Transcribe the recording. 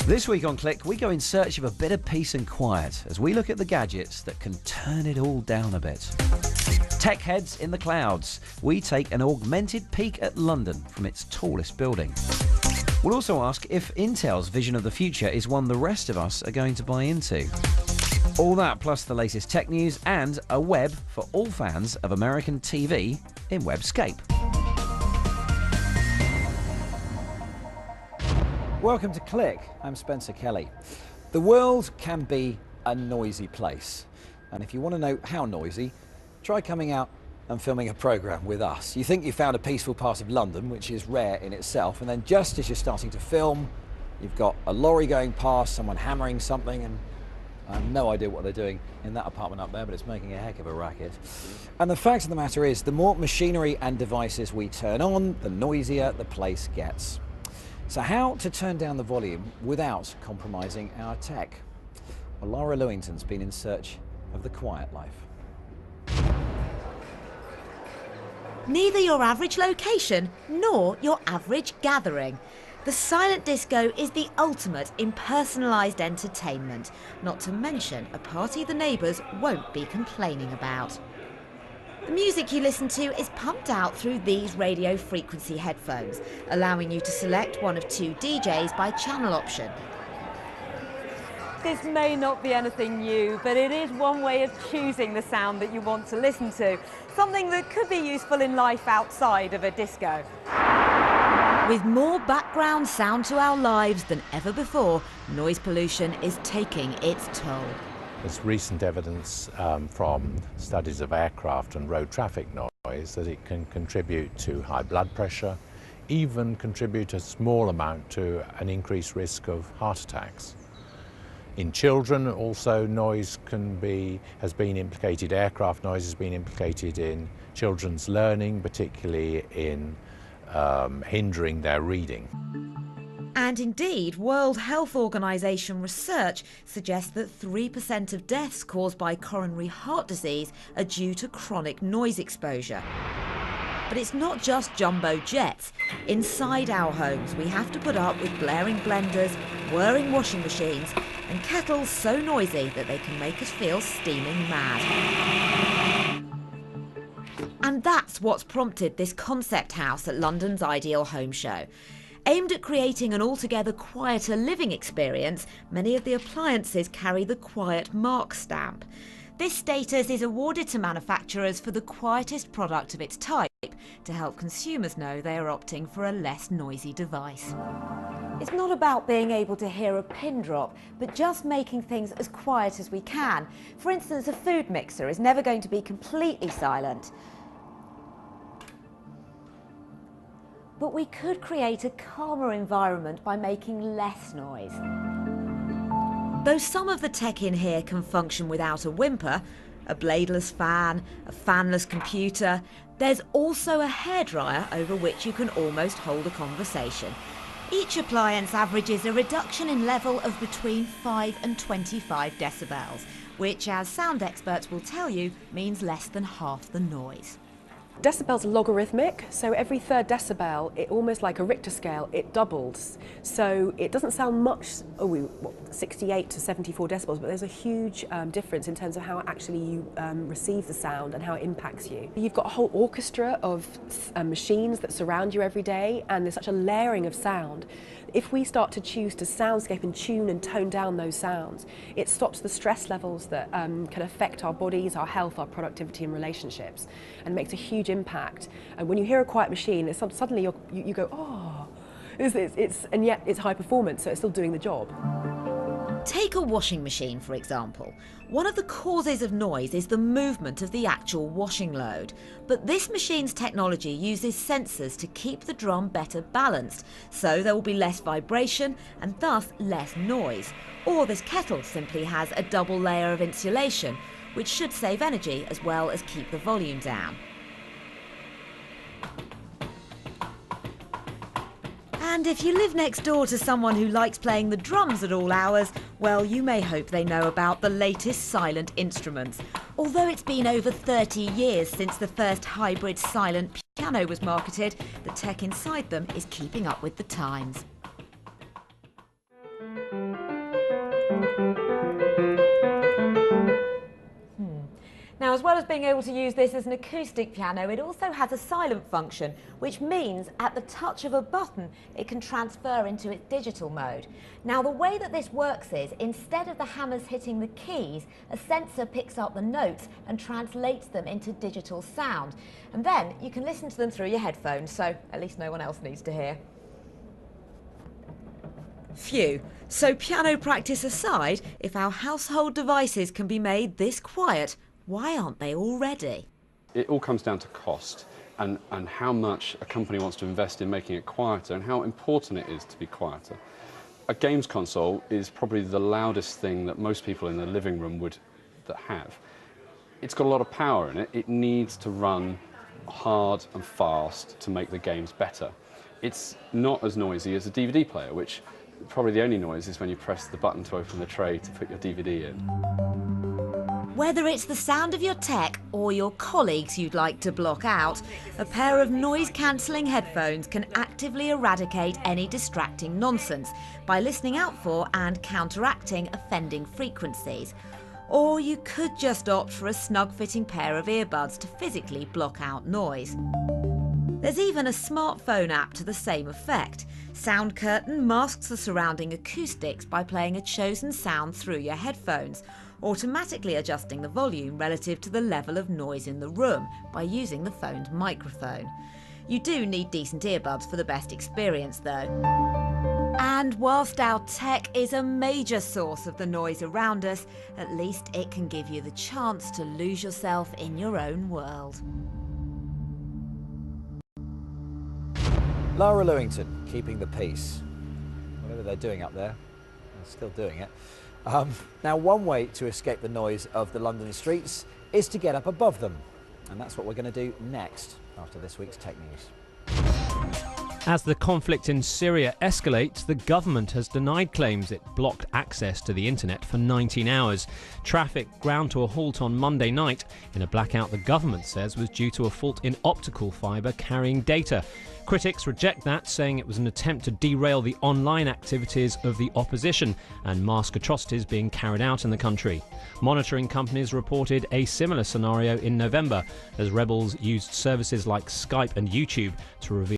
This week on Click, we go in search of a bit of peace and quiet as we look at the gadgets that can turn it all down a bit. Tech heads in the clouds. We take an augmented peek at London from its tallest building. We'll also ask if Intel's vision of the future is one the rest of us are going to buy into. All that plus the latest tech news and a web for all fans of American TV in Webscape. Welcome to Click. I'm Spencer Kelly. The world can be a noisy place. And if you want to know how noisy, try coming out and filming a programme with us. You think you found a peaceful part of London, which is rare in itself, and then just as you're starting to film, you've got a lorry going past, someone hammering something, and I have no idea what they're doing in that apartment up there, but it's making a heck of a racket. And the fact of the matter is, the more machinery and devices we turn on, the noisier the place gets. So how to turn down the volume without compromising our tech? Well, Laura Lewington's been in search of the quiet life. Neither your average location nor your average gathering. The silent disco is the ultimate in personalised entertainment, not to mention a party the neighbours won't be complaining about. The music you listen to is pumped out through these radio frequency headphones, allowing you to select one of two DJs by channel option. This may not be anything new, but it is one way of choosing the sound that you want to listen to, something that could be useful in life outside of a disco. With more background sound to our lives than ever before, noise pollution is taking its toll. There's recent evidence from studies of aircraft and road traffic noise that it can contribute to high blood pressure, even contribute a small amount to an increased risk of heart attacks. In children also noise has been implicated, aircraft noise has been implicated in children's learning, particularly in hindering their reading. And indeed, World Health Organization research suggests that 3% of deaths caused by coronary heart disease are due to chronic noise exposure. But it's not just jumbo jets. Inside our homes, we have to put up with blaring blenders, whirring washing machines, and kettles so noisy that they can make us feel steaming mad. And that's what's prompted this concept house at London's Ideal Home Show. Aimed at creating an altogether quieter living experience, many of the appliances carry the Quiet Mark stamp. This status is awarded to manufacturers for the quietest product of its type, to help consumers know they are opting for a less noisy device. It's not about being able to hear a pin drop, but just making things as quiet as we can. For instance, a food mixer is never going to be completely silent. But we could create a calmer environment by making less noise. Though some of the tech in here can function without a whimper, a bladeless fan, a fanless computer, there's also a hairdryer over which you can almost hold a conversation. Each appliance averages a reduction in level of between 5 and 25 decibels, which, as sound experts will tell you, means less than half the noise. Decibels are logarithmic, so every third decibel, it almost like a Richter scale, it doubles. So it doesn't sound much, 68 to 74 decibels, but there's a huge difference in terms of how actually you receive the sound and how it impacts you. You've got a whole orchestra of machines that surround you every day, and there's such a layering of sound. If we start to choose to soundscape and tune and tone down those sounds, it stops the stress levels that can affect our bodies, our health, our productivity and relationships, and makes a huge impact. And when you hear a quiet machine, suddenly you go, oh, and yet it's high performance, so it's still doing the job. Take a washing machine, for example. One of the causes of noise is the movement of the actual washing load. But this machine's technology uses sensors to keep the drum better balanced, so there will be less vibration and thus less noise. Or this kettle simply has a double layer of insulation, which should save energy as well as keep the volume down. And if you live next door to someone who likes playing the drums at all hours, well, you may hope they know about the latest silent instruments. Although it's been over 30 years since the first hybrid silent piano was marketed, the tech inside them is keeping up with the times. well as being able to use this as an acoustic piano, it also has a silent function, which means at the touch of a button it can transfer into its digital mode. Now the way that this works is, instead of the hammers hitting the keys, a sensor picks up the notes and translates them into digital sound. And then you can listen to them through your headphones, so at least no one else needs to hear. Phew. So piano practice aside, if our household devices can be made this quiet, why aren't they already? It all comes down to cost and how much a company wants to invest in making it quieter and how important it is to be quieter. A games console is probably the loudest thing that most people in the living room would have. It's got a lot of power in it. It needs to run hard and fast to make the games better. It's not as noisy as a DVD player, which probably the only noise is when you press the button to open the tray to put your DVD in. Whether it's the sound of your tech or your colleagues you'd like to block out, a pair of noise-cancelling headphones can actively eradicate any distracting nonsense by listening out for and counteracting offending frequencies. Or you could just opt for a snug-fitting pair of earbuds to physically block out noise. There's even a smartphone app to the same effect. Sound Curtain masks the surrounding acoustics by playing a chosen sound through your headphones, automatically adjusting the volume relative to the level of noise in the room by using the phone's microphone. You do need decent earbuds for the best experience though. And whilst our tech is a major source of the noise around us, at least it can give you the chance to lose yourself in your own world. Lara Lewington, keeping the peace. Whatever they're doing up there, they're still doing it. Now, one way to escape the noise of the London streets is to get up above them. And that's what we're going to do next, after this week's Tech News. As the conflict in Syria escalates, the government has denied claims it blocked access to the internet for 19 hours. Traffic ground to a halt on Monday night in a blackout the government says was due to a fault in optical fibre carrying data. Critics reject that, saying it was an attempt to derail the online activities of the opposition and mask atrocities being carried out in the country. Monitoring companies reported a similar scenario in November as rebels used services like Skype and YouTube to reveal